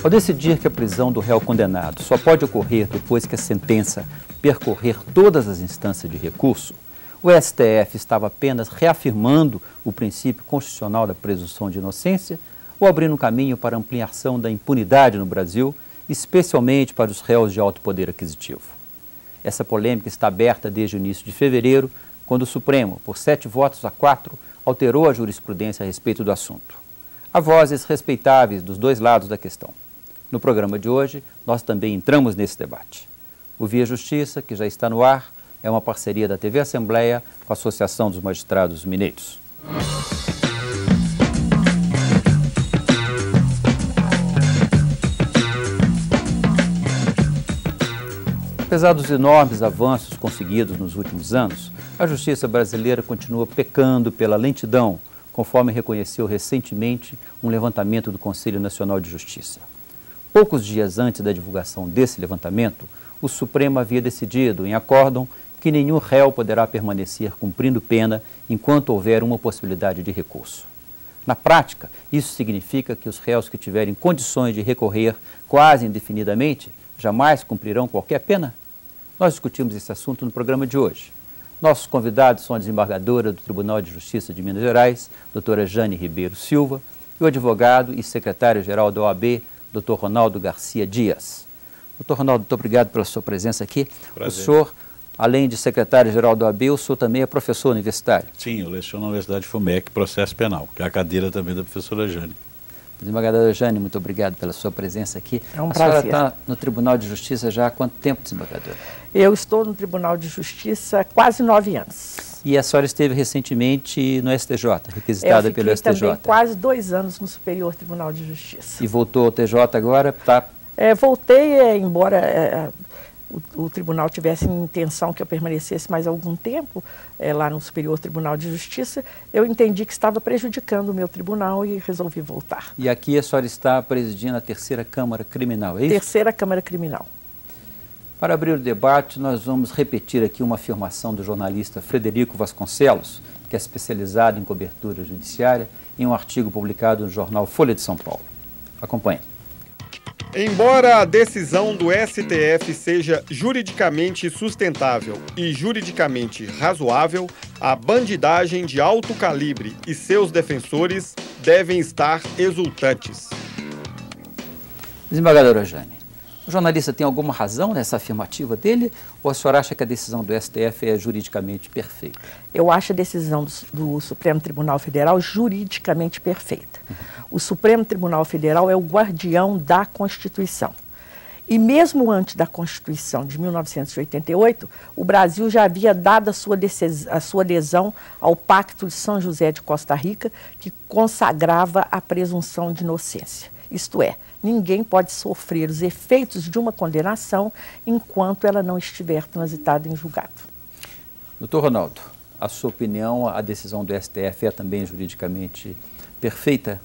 Ao decidir que a prisão do réu condenado só pode ocorrer depois que a sentença percorrer todas as instâncias de recurso, o STF estava apenas reafirmando o princípio constitucional da presunção de inocência ou abrindo um caminho para a ampliação da impunidade no Brasil, especialmente para os réus de alto poder aquisitivo. Essa polêmica está aberta desde o início de fevereiro, quando o Supremo, por 7 votos a 4, alterou a jurisprudência a respeito do assunto. Há vozes respeitáveis dos dois lados da questão. No programa de hoje, nós também entramos nesse debate. O Via Justiça, que já está no ar, é uma parceria da TV Assembleia com a Associação dos Magistrados Mineiros. Apesar dos enormes avanços conseguidos nos últimos anos, a justiça brasileira continua pecando pela lentidão, conforme reconheceu recentemente um levantamento do Conselho Nacional de Justiça. Poucos dias antes da divulgação desse levantamento, o Supremo havia decidido, em acórdão, que nenhum réu poderá permanecer cumprindo pena enquanto houver uma possibilidade de recurso. Na prática, isso significa que os réus que tiverem condições de recorrer quase indefinidamente jamais cumprirão qualquer pena? Nós discutimos esse assunto no programa de hoje. Nossos convidados são a desembargadora do Tribunal de Justiça de Minas Gerais, doutora Jane Ribeiro Silva, e o advogado e secretário-geral da OAB, Dr. Ronaldo Garcia Dias. Dr. Ronaldo, muito obrigado pela sua presença aqui. Prazer. O senhor, além de secretário-geral da OAB, o senhor também é professor universitário. Sim, eu leciono na Universidade FUMEC, Processo Penal, que é a cadeira também da professora Jane. Desembargadora Jane, muito obrigado pela sua presença aqui. É um prazer. A senhora prazer. está no Tribunal de Justiça já há quanto tempo, desembargadora? Eu estou no Tribunal de Justiça há quase 9 anos. E a senhora esteve recentemente no STJ, requisitada pelo STJ. Eu fiquei também quase 2 anos no Superior Tribunal de Justiça. E voltou ao TJ agora, está... Voltei, embora o tribunal tivesse em intenção que eu permanecesse mais algum tempo lá no Superior Tribunal de Justiça, eu entendi que estava prejudicando o meu tribunal e resolvi voltar. E aqui a senhora está presidindo a Terceira Câmara Criminal, é isso? Terceira Câmara Criminal. Para abrir o debate, nós vamos repetir aqui uma afirmação do jornalista Frederico Vasconcelos, que é especializado em cobertura judiciária, em um artigo publicado no jornal Folha de São Paulo. Acompanhe. Embora a decisão do STF seja juridicamente sustentável e juridicamente razoável, a bandidagem de alto calibre e seus defensores devem estar exultantes. Desembargadora Jane, o jornalista tem alguma razão nessa afirmativa dele ou a senhora acha que a decisão do STF é juridicamente perfeita? Eu acho a decisão do Supremo Tribunal Federal juridicamente perfeita. O Supremo Tribunal Federal é o guardião da Constituição. E mesmo antes da Constituição de 1988, o Brasil já havia dado a sua adesão ao Pacto de São José de Costa Rica, que consagrava a presunção de inocência. Isto é, ninguém pode sofrer os efeitos de uma condenação enquanto ela não estiver transitada em julgado. Doutor Ronaldo, a sua opinião, a decisão do STF é também juridicamente perfeita?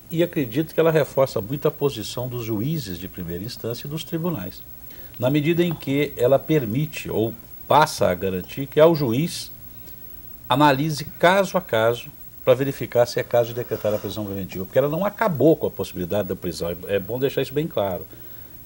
E acredito que ela reforça muito a posição dos juízes de primeira instância e dos tribunais, na medida em que ela permite ou passa a garantir que ao juiz analise caso a caso para verificar se é caso de decretar a prisão preventiva, porque ela não acabou com a possibilidade da prisão, é bom deixar isso bem claro.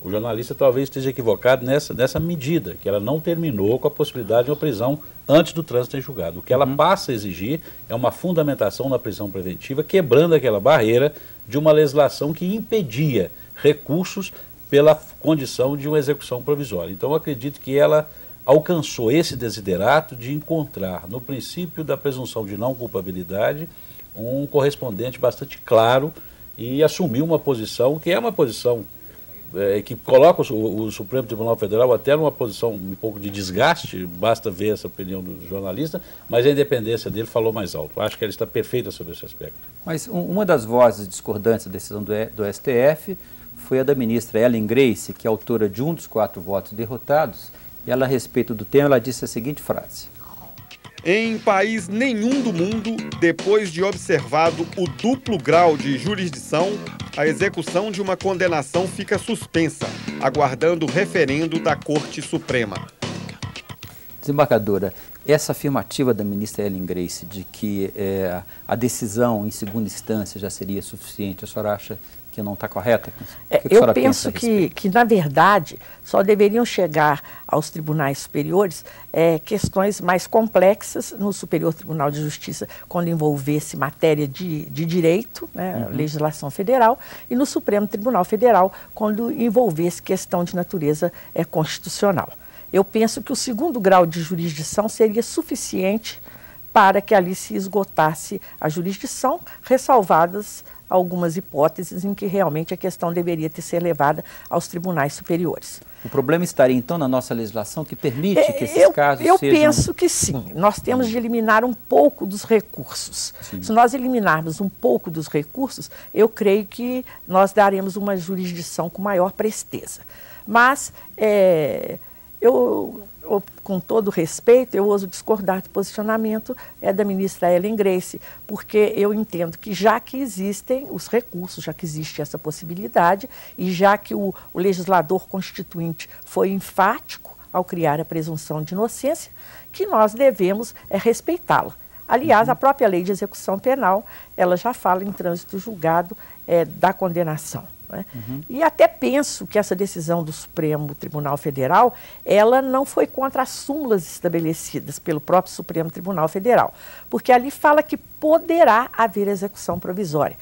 O jornalista talvez esteja equivocado nessa medida, que ela não terminou com a possibilidade de uma prisão antes do trânsito em julgado. O que ela passa a exigir é uma fundamentação na prisão preventiva, quebrando aquela barreira de uma legislação que impedia recursos pela condição de uma execução provisória. Então, eu acredito que ela alcançou esse desiderato de encontrar, no princípio da presunção de não culpabilidade, um correspondente bastante claro e assumiu uma posição que é uma posição que coloca o Supremo Tribunal Federal até numa posição um pouco de desgaste, basta ver essa opinião do jornalista, mas a independência dele falou mais alto. Acho que ela está perfeita sobre esse aspecto. Mas uma das vozes discordantes da decisão do STF foi a da ministra Ellen Grace, que é autora de um dos 4 votos derrotados, e ela, a respeito do tema, ela disse a seguinte frase: Em país nenhum do mundo, depois de observado o duplo grau de jurisdição, a execução de uma condenação fica suspensa, aguardando o referendo da Corte Suprema. Desembargadora, essa afirmativa da ministra Ellen Grace de que a decisão em segunda instância já seria suficiente, a senhora acha que não está correta? Eu penso que, na verdade, só deveriam chegar aos tribunais superiores questões mais complexas no Superior Tribunal de Justiça, quando envolvesse matéria de direito, né, legislação federal, e no Supremo Tribunal Federal, quando envolvesse questão de natureza constitucional. Eu penso que o segundo grau de jurisdição seria suficiente para que ali se esgotasse a jurisdição, ressalvadas algumas hipóteses em que realmente a questão deveria ser levada aos tribunais superiores. O problema estaria, então, na nossa legislação que permite que esses casos sejam... Eu penso que sim. Nós temos de eliminar um pouco dos recursos. Sim. Se nós eliminarmos um pouco dos recursos, eu creio que nós daremos uma jurisdição com maior presteza. Mas, com todo respeito, eu ouso discordar do posicionamento da ministra Ellen Grace, porque eu entendo que já que existem os recursos, já que existe essa possibilidade, e já que o legislador constituinte foi enfático ao criar a presunção de inocência, que nós devemos respeitá-la. Aliás, a própria lei de execução penal, ela já fala em trânsito julgado da condenação. Né? E até penso que essa decisão do Supremo Tribunal Federal, ela não foi contra as súmulas estabelecidas pelo próprio Supremo Tribunal Federal, porque ali fala que poderá haver execução provisória.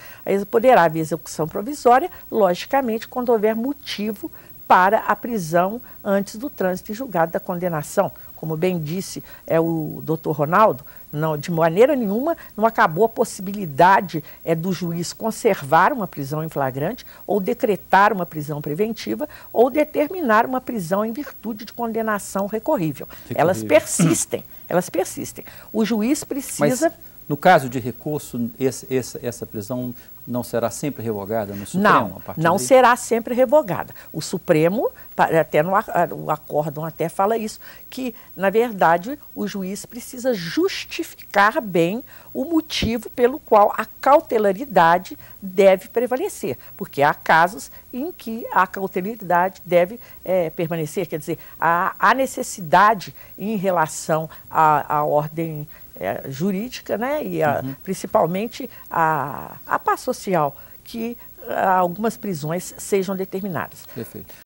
Poderá haver execução provisória, logicamente, quando houver motivo para a prisão antes do trânsito em julgado da condenação. Como bem disse o doutor Ronaldo, não, de maneira nenhuma não acabou a possibilidade do juiz conservar uma prisão em flagrante ou decretar uma prisão preventiva ou determinar uma prisão em virtude de condenação recorrível. Elas persistem, elas persistem. O juiz precisa... Mas, no caso de recurso, essa prisão não será sempre revogada no Supremo? Não será sempre revogada. O Supremo, até o acórdão até fala isso, que, na verdade, o juiz precisa justificar bem o motivo pelo qual a cautelaridade deve prevalecer, porque há casos em que a cautelaridade deve permanecer, quer dizer, há necessidade em relação à ordem jurídica, né, e principalmente a paz social, que algumas prisões sejam determinadas. Perfeito.